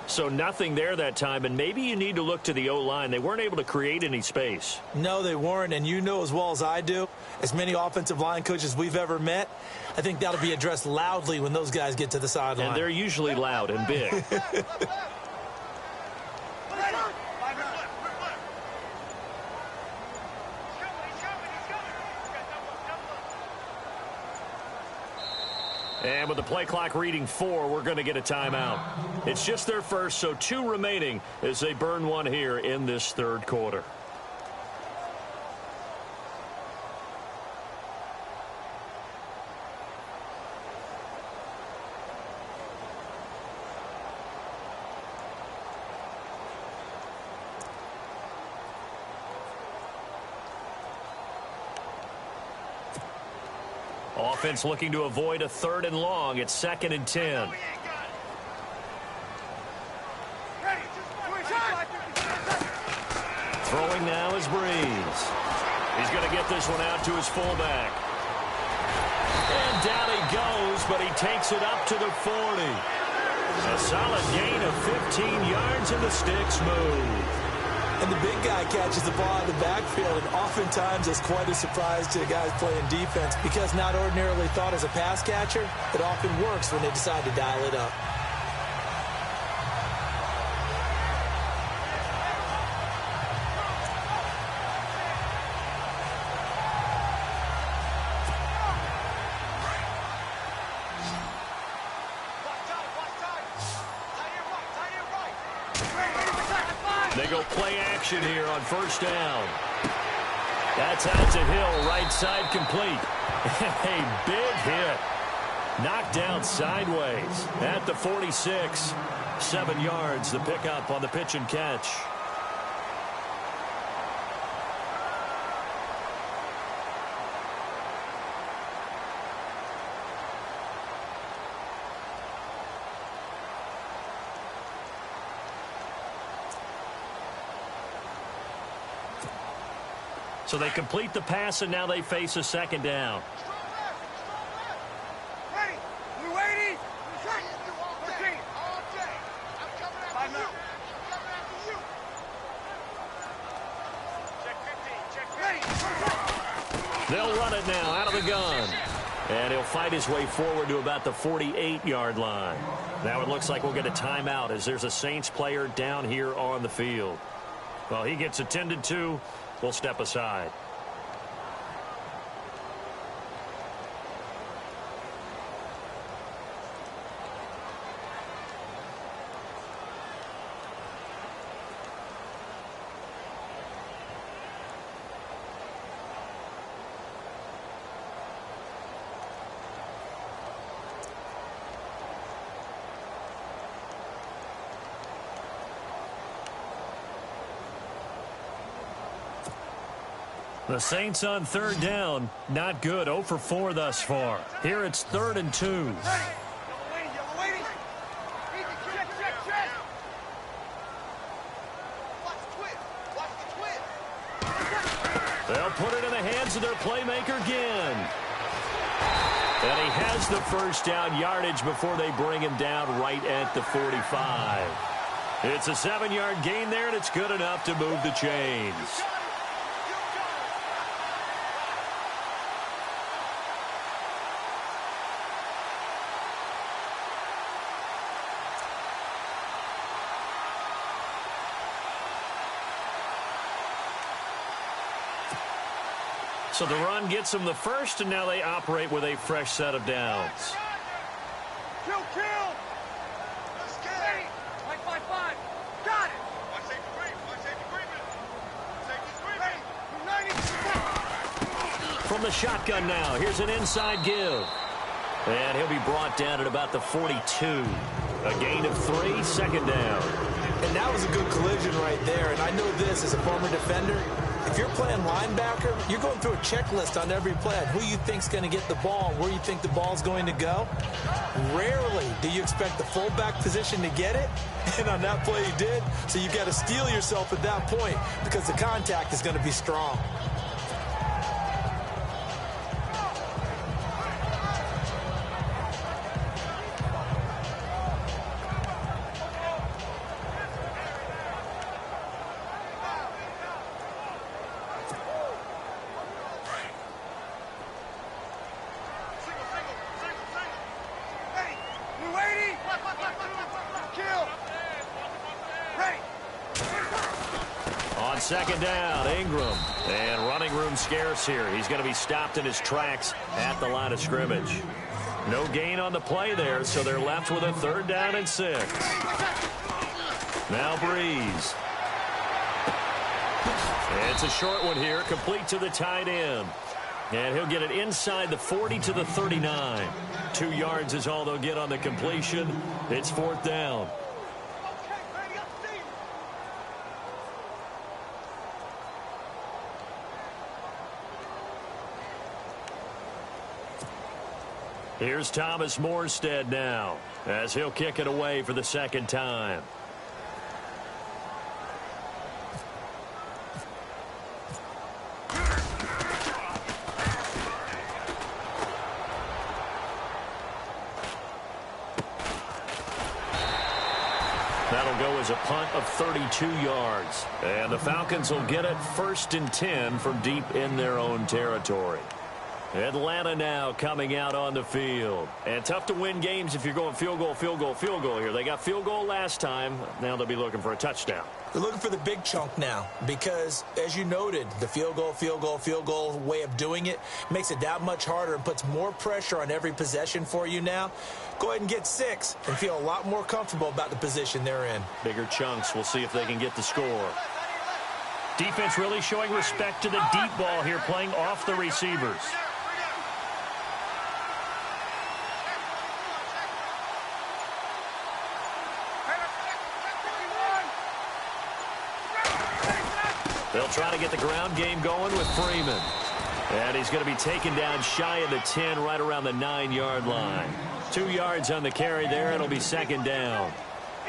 So nothing there that time, and maybe you need to look to the O-line. They weren't able to create any space. No, they weren't, and you know as well as I do, as many offensive line coaches we've ever met, I think that'll be addressed loudly when those guys get to the sideline. And they're usually loud and big. And with the play clock reading 4, we're going to get a timeout. It's just their first, so 2 remaining as they burn one here in this third quarter. Offense looking to avoid a 3rd and long. It's 2nd and 10. Throwing now is Breeze. He's going to get this one out to his fullback. And down he goes, but he takes it up to the 40. A solid gain of 15 yards, and the sticks move. And the big guy catches the ball in the backfield, and oftentimes it's quite a surprise to the guys playing defense because not ordinarily thought as a pass catcher, it often works when they decide to dial it up. They go play action here on 1st down. That's out to Hill, right side complete. A big hit. Knocked down sideways at the 46. 7 yards, the pickup on the pitch and catch. So they complete the pass, and now they face a 2nd down. Ready? We waiting? They'll run it now out of the gun. And he'll fight his way forward to about the 48-yard line. Now it looks like we'll get a timeout as there's a Saints player down here on the field. Well, he gets attended to. We'll step aside. The Saints on 3rd down. Not good. 0 for 4 thus far. Here it's 3rd and 2. They'll put it in the hands of their playmaker again. And he has the 1st down yardage before they bring him down right at the 45. It's a 7-yard gain there, and it's good enough to move the chains. So the run gets them the 1st, and now they operate with a fresh set of downs. Kill! Let's get it! 5-5-5. Got it! One safety agreement. From the shotgun now, here's an inside give. And he'll be brought down at about the 42. A gain of 3, 2nd down. And that was a good collision right there. And I know this as a former defender. If you're playing linebacker, you're going through a checklist on every play on who you think's going to get the ball and where you think the ball's going to go. Rarely do you expect the fullback position to get it. And on that play he did. So you've got to steel yourself at that point because the contact is going to be strong. On second down, Ingram. And running room scarce here. He's going to be stopped in his tracks at the line of scrimmage. No gain on the play there, so they're left with a 3rd down and 6. Now Breeze. It's a short one here, complete to the tight end. And he'll get it inside the 40 to the 39. 2 yards is all they'll get on the completion. It's 4th down. Here's Thomas Morstead now, as he'll kick it away for the 2nd time. That'll go as a punt of 32 yards. And the Falcons will get it 1st and 10 from deep in their own territory. Atlanta now coming out on the field. And tough to win games if you're going field goal, field goal, field goal here. They got field goal last time. Now they'll be looking for a touchdown. They're looking for the big chunk now because, as you noted, the field goal way of doing it makes it that much harder and puts more pressure on every possession for you now. Go ahead and get 6 and feel a lot more comfortable about the position they're in. Bigger chunks. We'll see if they can get the score. Defense really showing respect to the deep ball here, playing off the receivers. They'll try to get the ground game going with Freeman. And he's going to be taken down shy of the 10, right around the 9-yard line. 2 yards on the carry there. It'll be 2nd down.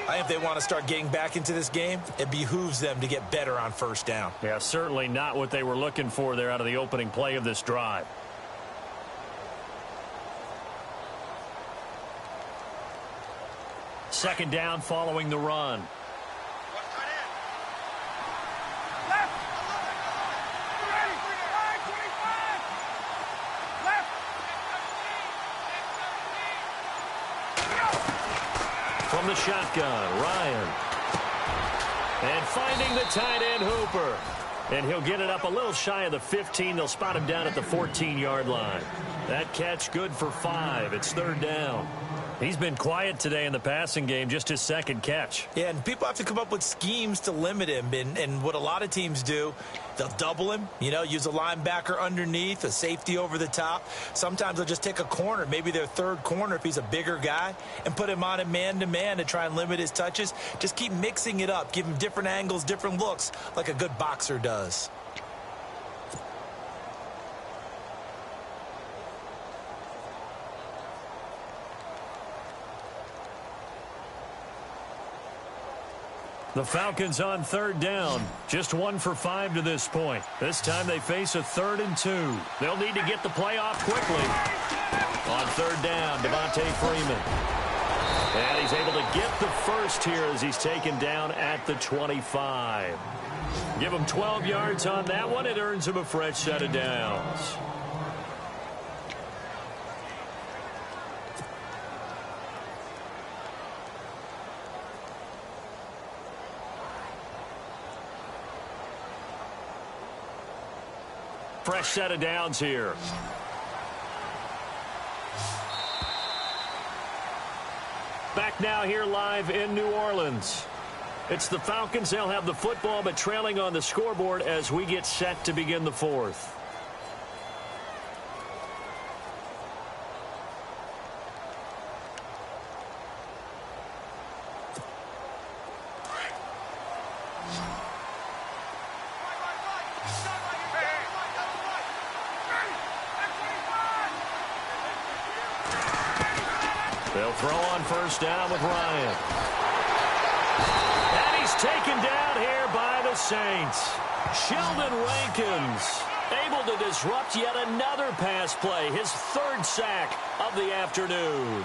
I think if they want to start getting back into this game, it behooves them to get better on 1st down. Yeah, certainly not what they were looking for there out of the opening play of this drive. Second down following the run. From the shotgun, Ryan. And finding the tight end, Hooper. And he'll get it up a little shy of the 15. They'll spot him down at the 14-yard line. That catch good for 5. It's 3rd down. He's been quiet today in the passing game, just his 2nd catch. Yeah, and people have to come up with schemes to limit him. And what a lot of teams do, they'll double him, use a linebacker underneath, a safety over the top. Sometimes they'll just take a corner, maybe their 3rd corner if he's a bigger guy, and put him on a man-to-man to try and limit his touches. Just keep mixing it up, give him different angles, different looks, like a good boxer does. The Falcons on 3rd down. Just 1 for 5 to this point. This time they face a 3rd and 2. They'll need to get the play off quickly. On 3rd down, Devontae Freeman. And he's able to get the first here as he's taken down at the 25. Give him 12 yards on that one. It earns him a fresh set of downs. Fresh set of downs here. Back now here live in New Orleans. It's the Falcons. They'll have the football, but trailing on the scoreboard as we get set to begin the 4th. They'll throw on 1st down with Ryan. And he's taken down here by the Saints. Sheldon Rankins able to disrupt yet another pass play. His 3rd sack of the afternoon.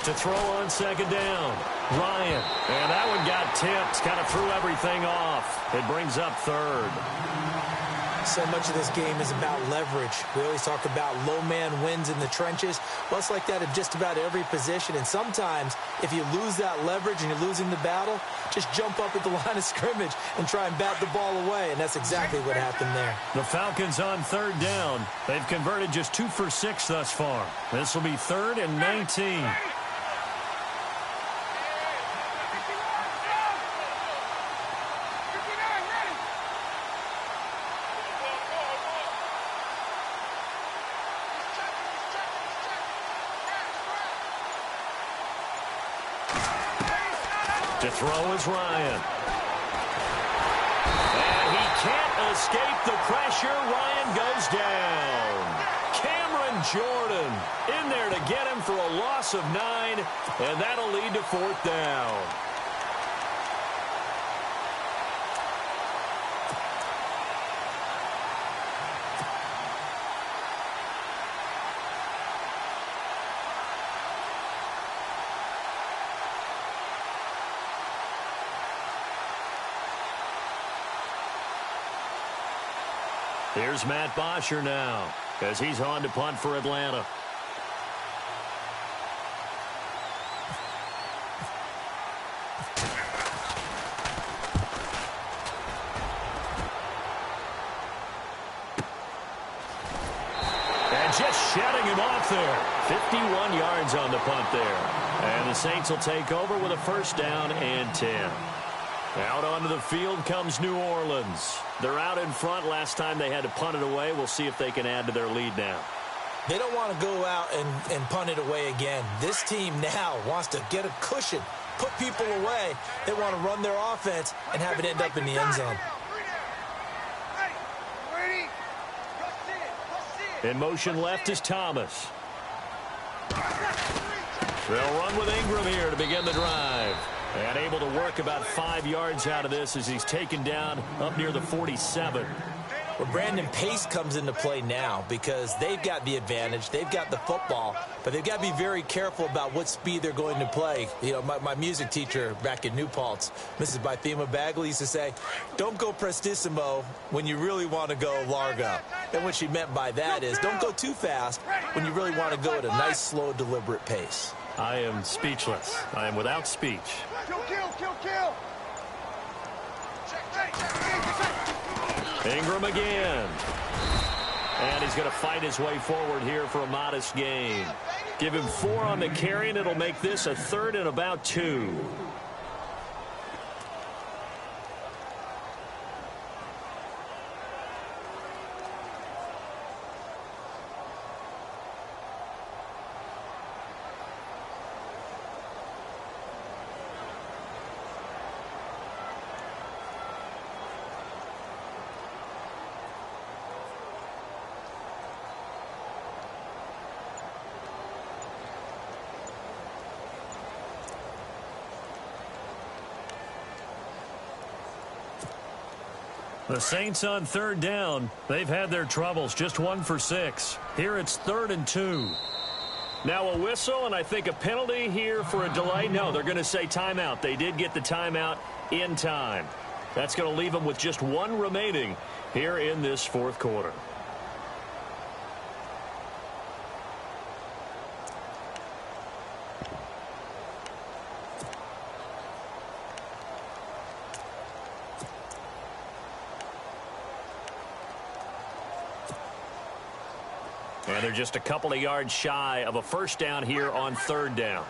To throw on second down. Ryan. And that one got tipped. Kind of threw everything off. It brings up third. So much of this game is about leverage. We always talk about low man wins in the trenches. Well, it's like that in just about every position. And sometimes, if you lose that leverage and you're losing the battle, just jump up at the line of scrimmage and try and bat the ball away. And that's exactly what happened there. The Falcons on third down. They've converted just 2 for 6 thus far. This will be 3rd and 19. To throw is Ryan. And he can't escape the pressure. Ryan goes down. Cameron Jordan in there to get him for a loss of 9, and that'll lead to 4th down. Here's Matt Bosher now as he's on to punt for Atlanta. And just shutting him off there. 51 yards on the punt there. And the Saints will take over with a 1st down and 10. Out onto the field comes New Orleans. They're out in front. Last time they had to punt it away. We'll see if they can add to their lead now. They don't want to go out and punt it away again. This team now wants to get a cushion, put people away. They want to run their offense and have it end up in the end zone. In motion left is Thomas. They'll run with Ingram here to begin the drive. And able to work about 5 yards out of this as he's taken down up near the 47. Well, Brandon, pace comes into play now because they've got the advantage. They've got the football, but they've got to be very careful about what speed they're going to play. You know, my music teacher back in New Paltz, Mrs. Bythema Bagley, used to say, don't go prestissimo when you really want to go largo. And what she meant by that is don't go too fast when you really want to go at a nice, slow, deliberate pace. I am speechless. I am without speech. Kill. Ingram again. And he's going to fight his way forward here for a modest gain. Give him 4 on the carry, and it'll make this a 3rd and about 2. The Saints on 3rd down. They've had their troubles. Just 1 for 6. Here it's 3rd and 2. Now a whistle, and I think a penalty here for a delay. No, they're going to say timeout. They did get the timeout in time. That's going to leave them with just 1 remaining here in this 4th quarter. And they're just a couple of yards shy of a 1st down here on 3rd down.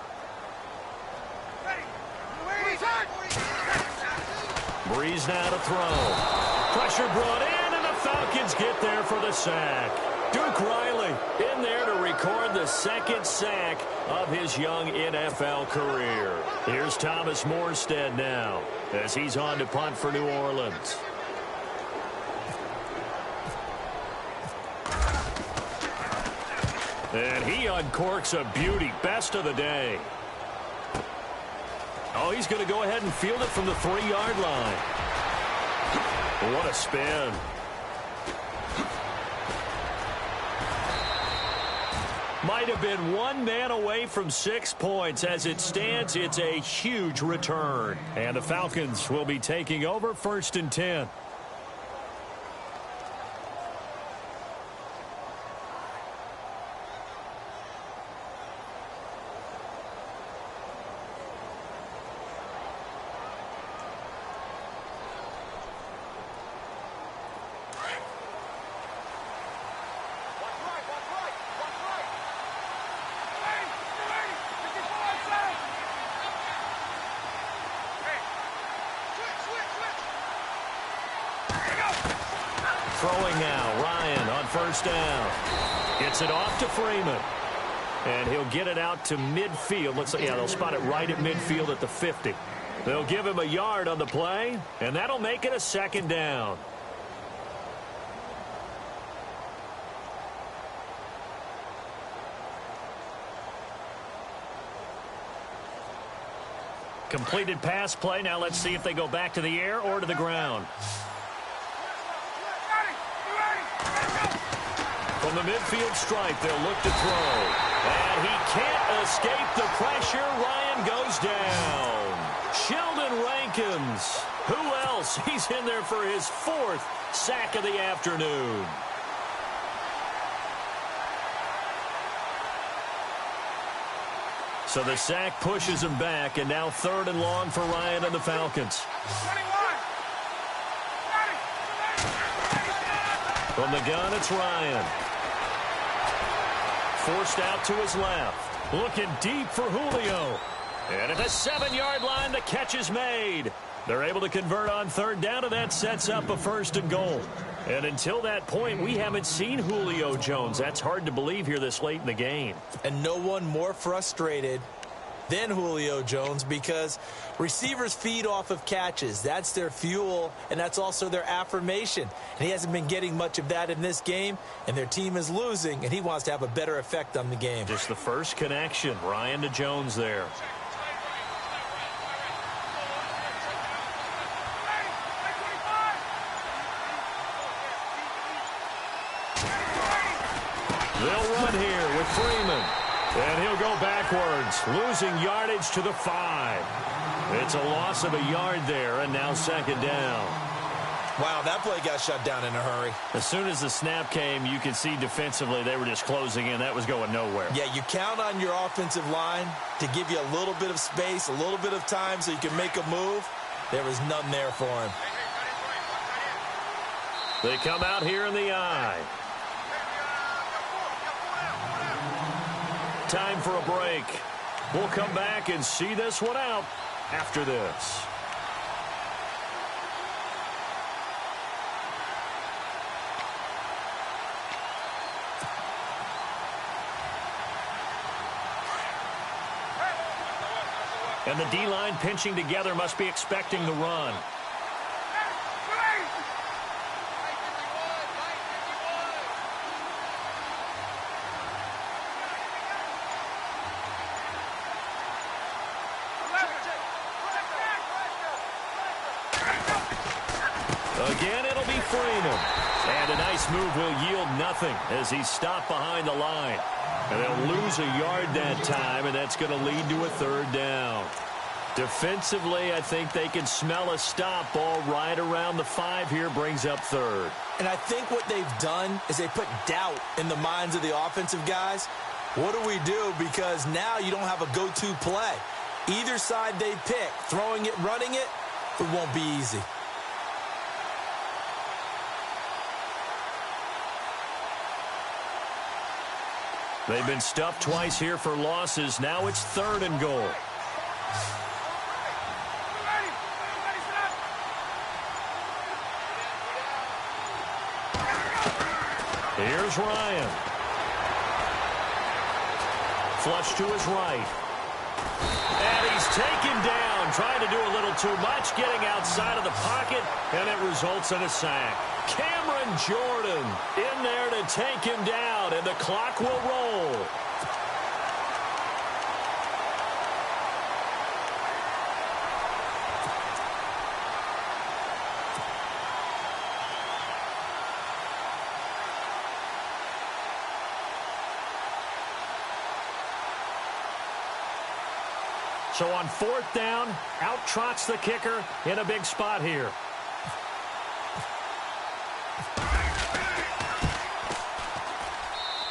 Breeze now to throw. Pressure brought in, and the Falcons get there for the sack. Duke Riley in there to record the 2nd sack of his young NFL career. Here's Thomas Morstead now as he's on to punt for New Orleans. And he uncorks a beauty. Best of the day. Oh, he's going to go ahead and field it from the 3-yard line. What a spin. Might have been one man away from 6 points. As it stands, it's a huge return. And the Falcons will be taking over 1st and 10. Throwing now, Ryan on 1st down. Gets it off to Freeman. And he'll get it out to midfield. They'll spot it right at midfield at the 50. They'll give him a yard on the play, and that'll make it a 2nd down. Completed pass play. Now let's see if they go back to the air or to the ground. From the midfield stripe, they'll look to throw. And he can't escape the pressure. Ryan goes down. Sheldon Rankins. Who else? He's in there for his 4th sack of the afternoon. So the sack pushes him back, and now 3rd and long for Ryan and the Falcons. From the gun, it's Ryan. Forced out to his left. Looking deep for Julio. And at the 7-yard line, the catch is made. They're able to convert on 3rd down, and that sets up a 1st and goal. And until that point, we haven't seen Julio Jones. That's hard to believe here this late in the game. And no one more frustrated than Julio Jones, because receivers feed off of catches. That's their fuel, and that's also their affirmation. And he hasn't been getting much of that in this game, and their team is losing, and he wants to have a better effect on the game. Just the first connection, Ryan to Jones there. They'll run here with Freeman. And he'll go backwards, losing yardage to the 5. It's a loss of a yard there, and now 2nd down. Wow, that play got shut down in a hurry. As soon as the snap came, you could see defensively they were just closing in. That was going nowhere. Yeah, you count on your offensive line to give you a little bit of space, a little bit of time so you can make a move. There was none there for him. They come out here in the eye. Time for a break. We'll come back and see this one out after this. And the D-line pinching together must be expecting the run. Again, it'll be Freeman. And a nice move will yield nothing as he's stopped behind the line. And they'll lose a yard that time, and that's going to lead to a 3rd down. Defensively, I think they can smell a stop. Ball right around the 5 here, brings up 3rd. And I think what they've done is they put doubt in the minds of the offensive guys. What do we do? Because now you don't have a go-to play. Either side they pick, throwing it, running it, it won't be easy. They've been stuffed twice here for losses. Now it's 3rd and goal. Here's Ryan. Flush to his right. And he's taken down, trying to do a little too much, getting outside of the pocket, and it results in a sack. Cameron Jordan in there to take him down, and the clock will roll. So on 4th down, out trots the kicker in a big spot here.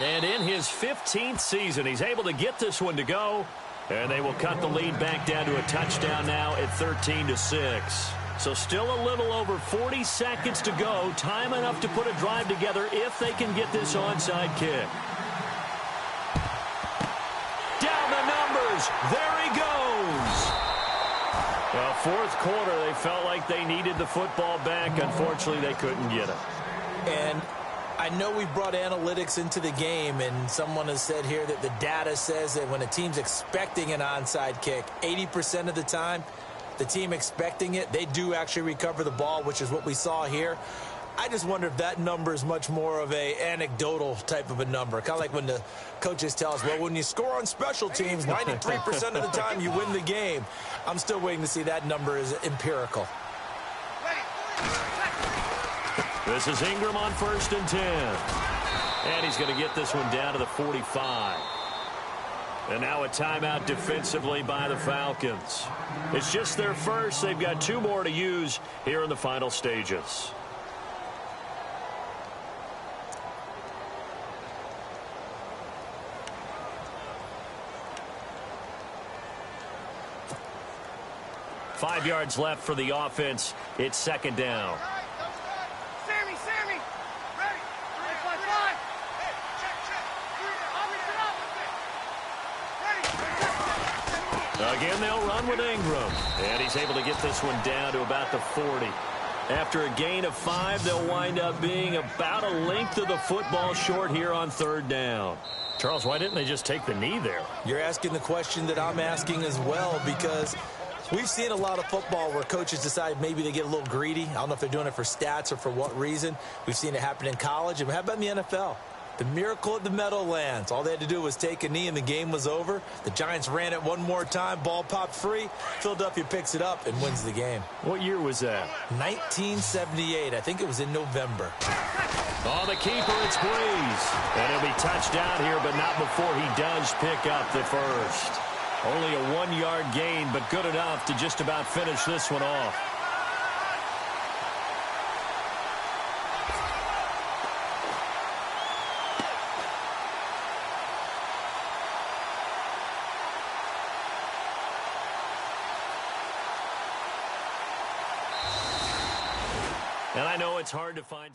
And in his 15th season, he's able to get this one to go. And they will cut the lead back down to a touchdown now at 13-6. So still a little over 40 seconds to go. Time enough to put a drive together if they can get this onside kick. Down the numbers. There he goes. Well, 4th quarter, they felt like they needed the football back. Unfortunately, they couldn't get it. And I know we brought analytics into the game, and someone has said here that the data says that when a team's expecting an onside kick, 80% of the time, the team expecting it, they do actually recover the ball, which is what we saw here. I just wonder if that number is much more of a anecdotal type of a number. Kind of like when the coaches tell us, well, when you score on special teams, 93% of the time you win the game. I'm still waiting to see that number is empirical. This is Ingram on 1st and 10. And he's going to get this one down to the 45. And now a timeout defensively by the Falcons. It's just their first. They've got 2 more to use here in the final stages. Five yards left for the offense. It's 2nd down. Sammy, ready? 3-5. Hey, check. Ready? Again, they'll run with Ingram. And he's able to get this one down to about the 40. After a gain of 5, they'll wind up being about a length of the football short here on 3rd down. Charles, why didn't they just take the knee there? You're asking the question that I'm asking as well, because we've seen a lot of football where coaches decide maybe they get a little greedy. I don't know if they're doing it for stats or for what reason. We've seen it happen in college. And how about in the NFL? The miracle at the Meadowlands. All they had to do was take a knee and the game was over. The Giants ran it one more time. Ball popped free. Philadelphia picks it up and wins the game. What year was that? 1978. I think it was in November. Oh, the keeper, it's Breeze. And he'll be touched down here, but not before he does pick up the first. Only a 1-yard gain, but good enough to just about finish this one off. And I know it's hard to find.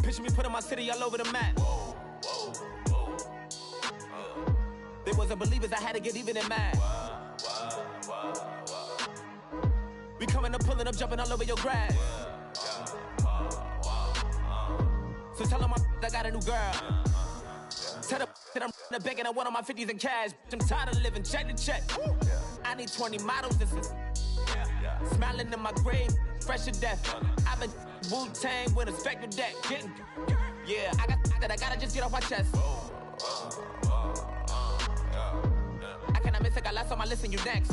Picture me putting my city all over the map. They wasn't believers, I had to get even in mad. We coming up, pulling up, jumping all over your grass. So tell them I got a new girl. Tell them that I'm the bank and I want on my 50s in cash. I'm tired of living check to check. I need 20 models, this is smiling in my grave, fresh to death. I've been Wu-Tang with a spectre deck. Yeah, I gotta just get off my chest. I cannot miss it, got last on my list and you next.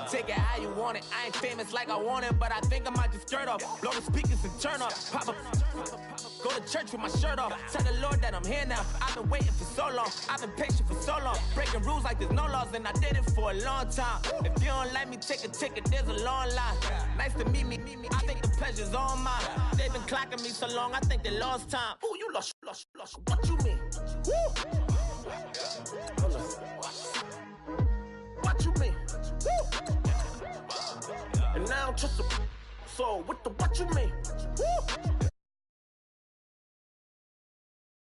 Take it how you want it. I ain't famous like I want it, but I think I might just skirt off. Blow the speakers and turn up. Pop up. Go to church with my shirt off. Tell the Lord that I'm here now. I've been waiting for so long. I've been patient for so long. Breaking rules like there's no laws, and I did it for a long time. If you don't like me, take a ticket. There's a long line. Nice to meet me. I think the pleasure's all mine. They've been clocking me so long, I think they lost time. Ooh, you lost. What you mean? Woo! What you mean? Woo! And now just a so what you mean? Woo!